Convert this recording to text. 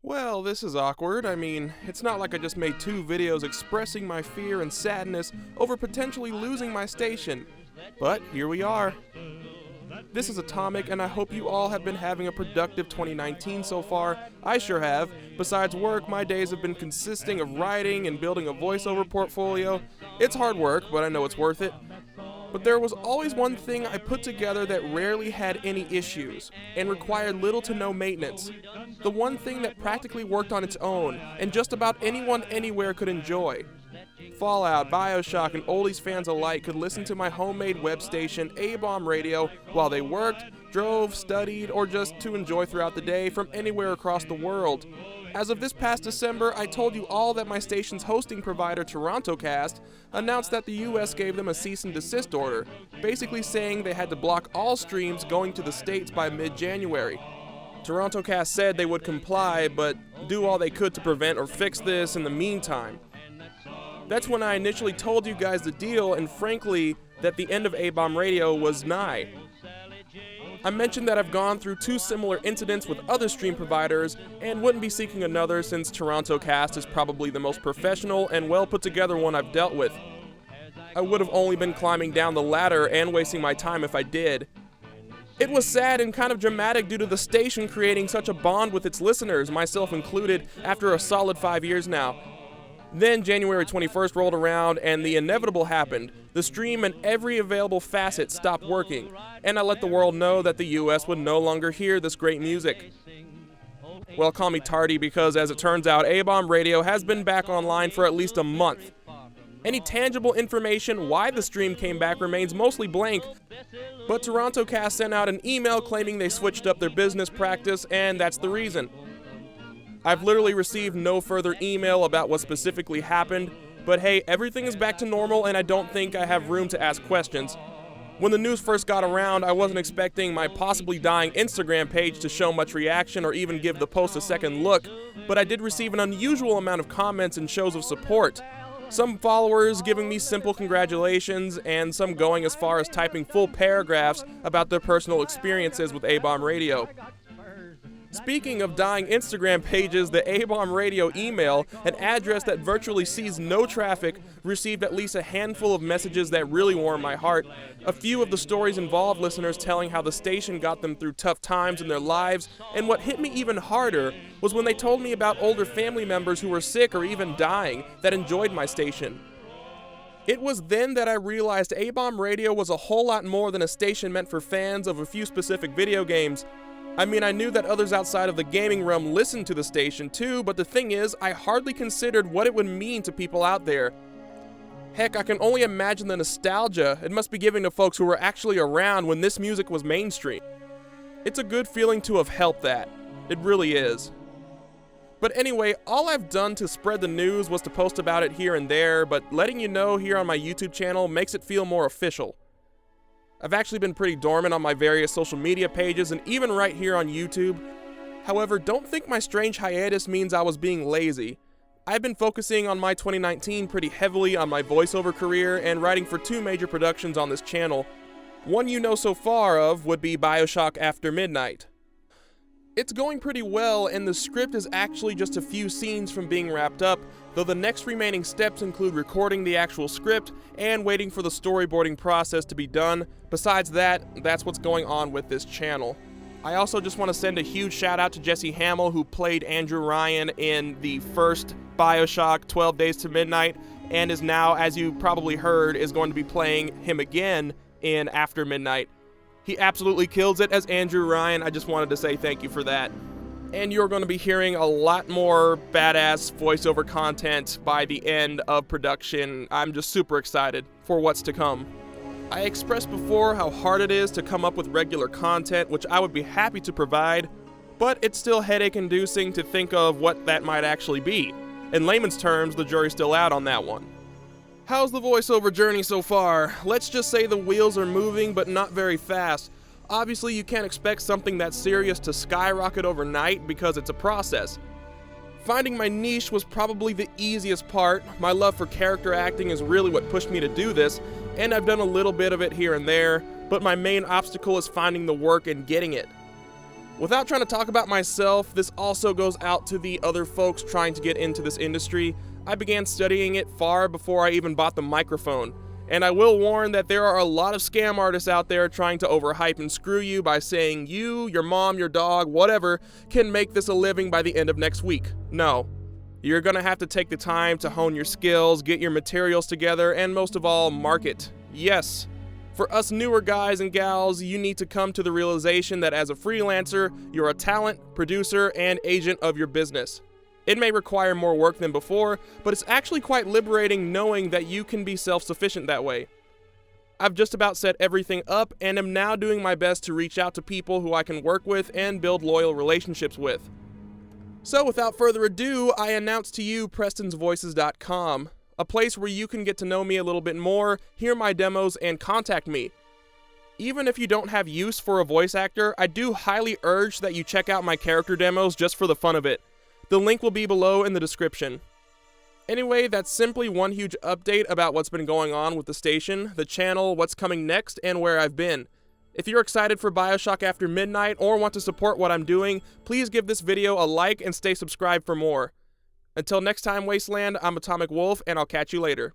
Well, this is awkward. I mean, it's not like I just made 2 videos expressing my fear and sadness over potentially losing my station. But here we are. This is Atomic, and I hope you all have been having a productive 2019 so far. I sure have. Besides work, my days have been consisting of writing and building a voiceover portfolio. It's hard work, but I know it's worth it. But there was always one thing I put together that rarely had any issues, and required little to no maintenance. The one thing that practically worked on its own, and just about anyone anywhere could enjoy. Fallout, Bioshock, and oldies fans alike could listen to my homemade web station, A-Bomb Radio, while they worked, drove, studied, or just to enjoy throughout the day from anywhere across the world. As of this past December, I told you all that my station's hosting provider, TorontoCast, announced that the US gave them a cease and desist order, basically saying they had to block all streams going to the States by mid-January. TorontoCast said they would comply, but do all they could to prevent or fix this in the meantime. That's when I initially told you guys the deal, and frankly, that the end of A-Bomb Radio was nigh. I mentioned that I've gone through 2 similar incidents with other stream providers and wouldn't be seeking another since TorontoCast is probably the most professional and well put together one I've dealt with. I would have only been climbing down the ladder and wasting my time if I did. It was sad and kind of dramatic due to the station creating such a bond with its listeners, myself included, after a solid 5 years now. Then January 21st rolled around and the inevitable happened. The stream and every available facet stopped working, and I let the world know that the US would no longer hear this great music. Well, call me tardy because, as it turns out, A-Bomb Radio has been back online for at least a month. Any tangible information why the stream came back remains mostly blank, but TorontoCast sent out an email claiming they switched up their business practice, and that's the reason. I've literally received no further email about what specifically happened, but hey, everything is back to normal and I don't think I have room to ask questions. When the news first got around, I wasn't expecting my possibly dying Instagram page to show much reaction or even give the post a second look, but I did receive an unusual amount of comments and shows of support. Some followers giving me simple congratulations, and some going as far as typing full paragraphs about their personal experiences with A-Bomb Radio. Speaking of dying Instagram pages, the A-Bomb Radio email, an address that virtually sees no traffic, received at least a handful of messages that really warmed my heart. A few of the stories involved listeners telling how the station got them through tough times in their lives, and what hit me even harder was when they told me about older family members who were sick or even dying that enjoyed my station. It was then that I realized A-Bomb Radio was a whole lot more than a station meant for fans of a few specific video games. I mean, I knew that others outside of the gaming realm listened to the station too, but the thing is, I hardly considered what it would mean to people out there. Heck, I can only imagine the nostalgia it must be giving to folks who were actually around when this music was mainstream. It's a good feeling to have helped that. It really is. But anyway, all I've done to spread the news was to post about it here and there, but letting you know here on my YouTube channel makes it feel more official. I've actually been pretty dormant on my various social media pages and even right here on YouTube. However, don't think my strange hiatus means I was being lazy. I've been focusing on my 2019 pretty heavily on my voiceover career and writing for 2 major productions on this channel. One you know so far of would be Bioshock After Midnight. It's going pretty well, and the script is actually just a few scenes from being wrapped up, though the next remaining steps include recording the actual script and waiting for the storyboarding process to be done. Besides that, that's what's going on with this channel. I also just want to send a huge shout out to Jesse Hamill, who played Andrew Ryan in the first Bioshock 12 Days to Midnight, and is now, as you probably heard, is going to be playing him again in After Midnight. He absolutely kills it as Andrew Ryan. I just wanted to say thank you for that. And you're going to be hearing a lot more badass voiceover content by the end of production. I'm just super excited for what's to come. I expressed before how hard it is to come up with regular content, which I would be happy to provide, but it's still headache-inducing to think of what that might actually be. In layman's terms, the jury's still out on that one. How's the voiceover journey so far? Let's just say the wheels are moving, but not very fast. Obviously, you can't expect something that serious to skyrocket overnight because it's a process. Finding my niche was probably the easiest part. My love for character acting is really what pushed me to do this, and I've done a little bit of it here and there, but my main obstacle is finding the work and getting it. Without trying to talk about myself, this also goes out to the other folks trying to get into this industry. I began studying it far before I even bought the microphone. And I will warn that there are a lot of scam artists out there trying to overhype and screw you by saying you, your mom, your dog, whatever, can make this a living by the end of next week. No. You're gonna have to take the time to hone your skills, get your materials together, and most of all, market. Yes. For us newer guys and gals, you need to come to the realization that as a freelancer, you're a talent, producer, and agent of your business. It may require more work than before, but it's actually quite liberating knowing that you can be self-sufficient that way. I've just about set everything up and am now doing my best to reach out to people who I can work with and build loyal relationships with. So without further ado, I announce to you PrestonsVoices.com, a place where you can get to know me a little bit more, hear my demos, and contact me. Even if you don't have use for a voice actor, I do highly urge that you check out my character demos just for the fun of it. The link will be below in the description. Anyway, that's simply one huge update about what's been going on with the station, the channel, what's coming next, and where I've been. If you're excited for BioShock After Midnight or want to support what I'm doing, please give this video a like and stay subscribed for more. Until next time, Wasteland, I'm Atomic Wolf, and I'll catch you later.